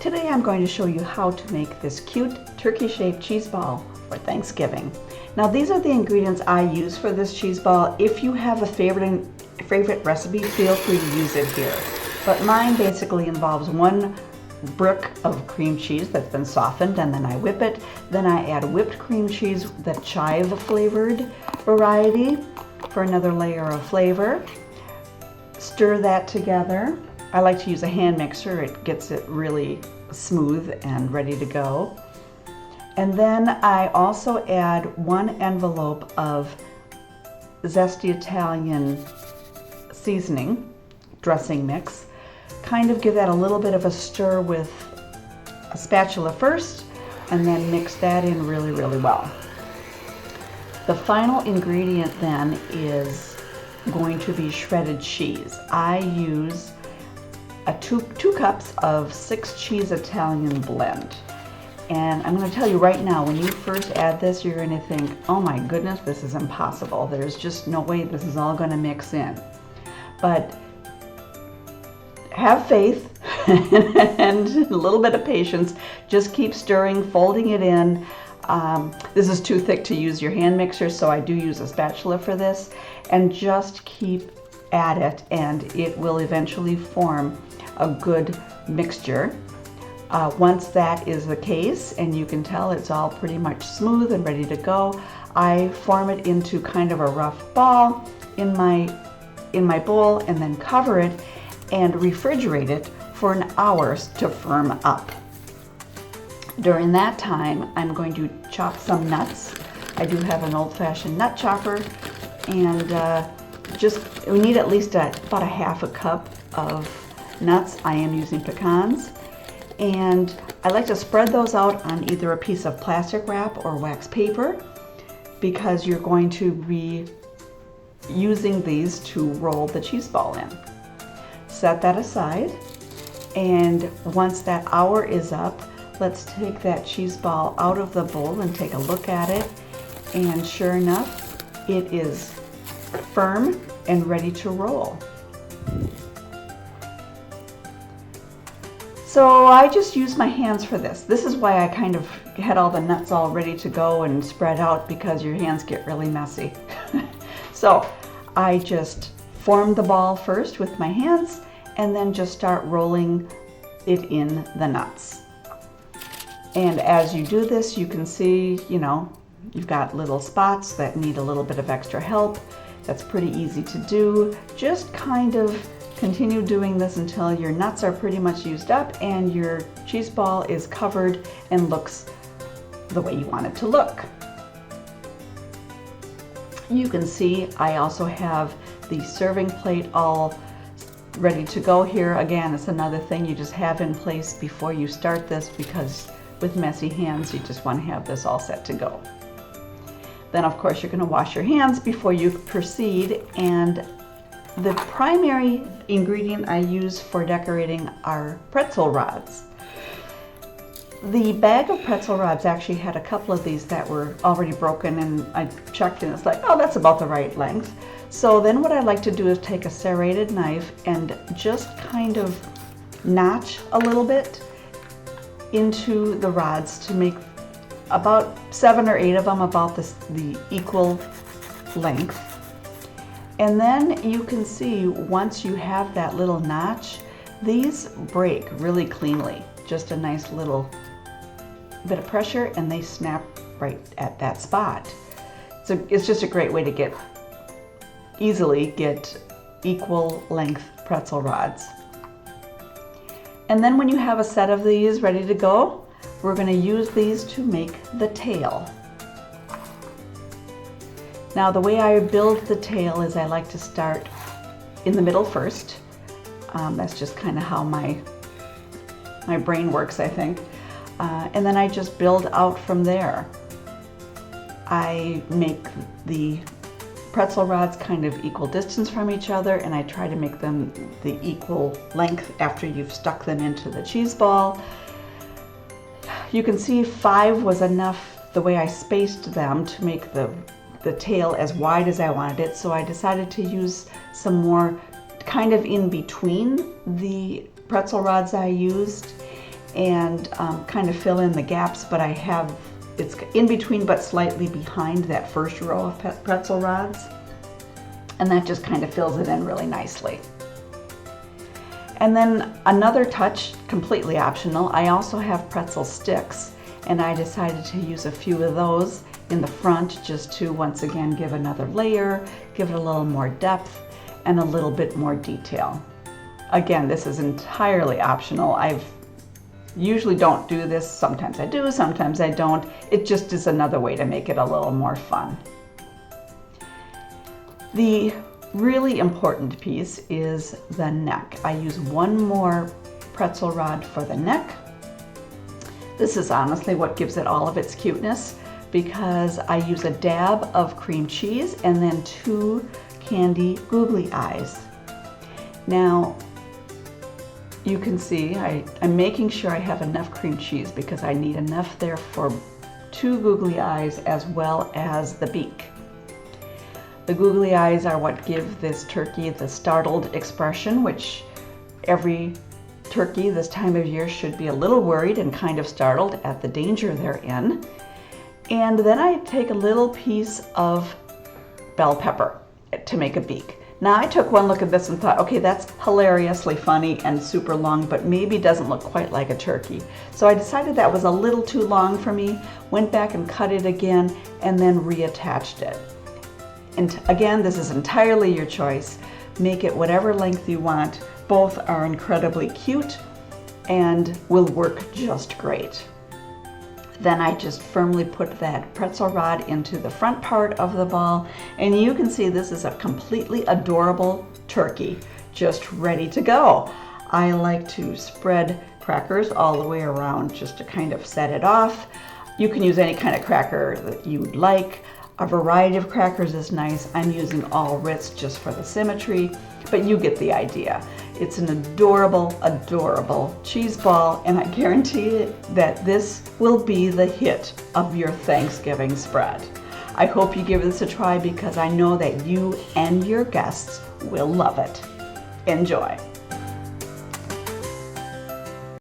Today I'm going to show you how to make this cute turkey-shaped cheese ball for Thanksgiving. Now these are the ingredients I use for this cheese ball. If you have a favorite recipe, feel free to use it here. But mine basically involves 1 brick of cream cheese that's been softened, and then I whip it. Then I add whipped cream cheese, the chive flavored variety, for another layer of flavor. Stir that together. I like to use a hand mixer. It gets it really smooth and ready to go. And then I also add 1 envelope of zesty Italian seasoning dressing mix. Kind of give that a little bit of a stir with a spatula first, and then mix that in really, really well. The final ingredient then is going to be shredded cheese. I use 2 cups of 6 cheese Italian blend. And I'm going to tell you right now, when you first add this, you're going to think, oh my goodness, this is impossible. There's just no way this is all going to mix in. But have faith and a little bit of patience. Just keep stirring, folding it in. This is too thick to use your hand mixer, so I do use a spatula for this. And just keep at it, and it will eventually form a good mixture. Once that is the case, and you can tell it's all pretty much smooth and ready to go, I form it into kind of a rough ball in my bowl, and then cover it and refrigerate it for an hour to firm up. During that time, I'm going to chop some nuts. I do have an old-fashioned nut chopper, and we need at least about a 1/2 cup of nuts. I am using pecans, and I like to spread those out on either a piece of plastic wrap or wax paper, because you're going to be using these to roll the cheese ball in. Set that aside, and once that hour is up, let's take that cheese ball out of the bowl and take a look at it, and sure enough, it is firm and ready to roll. So I just use my hands for this. This is why I kind of had all the nuts all ready to go and spread out, because your hands get really messy. So I just form the ball first with my hands, and then just start rolling it in the nuts. And as you do this, you can see, you've got little spots that need a little bit of extra help. That's pretty easy to do. Just kind of continue doing this until your nuts are pretty much used up and your cheese ball is covered and looks the way you want it to look. You can see I also have the serving plate all ready to go here. Again, it's another thing you just have in place before you start this, because with messy hands, you just want to have this all set to go. Then of course you're going to wash your hands before you proceed, and the primary ingredient I use for decorating are pretzel rods. The bag of pretzel rods actually had a couple of these that were already broken, and I checked and it's like, oh, that's about the right length. So then what I like to do is take a serrated knife and just kind of notch a little bit into the rods to make about 7 or 8 of them about the equal length. And then you can see, once you have that little notch, these break really cleanly. Just a nice little bit of pressure and they snap right at that spot. So it's just a great way to easily get equal length pretzel rods. And then when you have a set of these ready to go, we're going to use these to make the tail. Now the way I build the tail is I like to start in the middle first. That's just kind of how my brain works, I think. And then I just build out from there. I make the pretzel rods kind of equal distance from each other, and I try to make them the equal length after you've stuck them into the cheese ball. You can see 5 was enough the way I spaced them to make the tail as wide as I wanted it, so I decided to use some more kind of in between the pretzel rods I used, and kind of fill in the gaps, but it's in between but slightly behind that first row of pretzel rods, and that just kind of fills it in really nicely. And then another touch, completely optional, I also have pretzel sticks, and I decided to use a few of those in the front just to once again give another layer, give it a little more depth and a little bit more detail. Again, this is entirely optional. I usually don't do this. Sometimes I do, sometimes I don't. It just is another way to make it a little more fun. The really important piece is the neck. I use one more pretzel rod for the neck. This is honestly what gives it all of its cuteness, because I use a dab of cream cheese and then 2 candy googly eyes. Now, you can see I'm making sure I have enough cream cheese because I need enough there for 2 googly eyes as well as the beak. The googly eyes are what give this turkey the startled expression, which every turkey this time of year should be a little worried and kind of startled at the danger they're in. And then I take a little piece of bell pepper to make a beak. Now I took one look at this and thought, okay, that's hilariously funny and super long, but maybe doesn't look quite like a turkey. So I decided that was a little too long for me, went back and cut it again, and then reattached it. And again, this is entirely your choice. Make it whatever length you want. Both are incredibly cute and will work just great. Then I just firmly put that pretzel rod into the front part of the ball, and you can see this is a completely adorable turkey, just ready to go. I like to spread crackers all the way around just to kind of set it off. You can use any kind of cracker that you'd like. A variety of crackers is nice. I'm using all Ritz just for the symmetry, but you get the idea. It's an adorable, adorable cheese ball, and I guarantee that this will be the hit of your Thanksgiving spread. I hope you give this a try because I know that you and your guests will love it. Enjoy.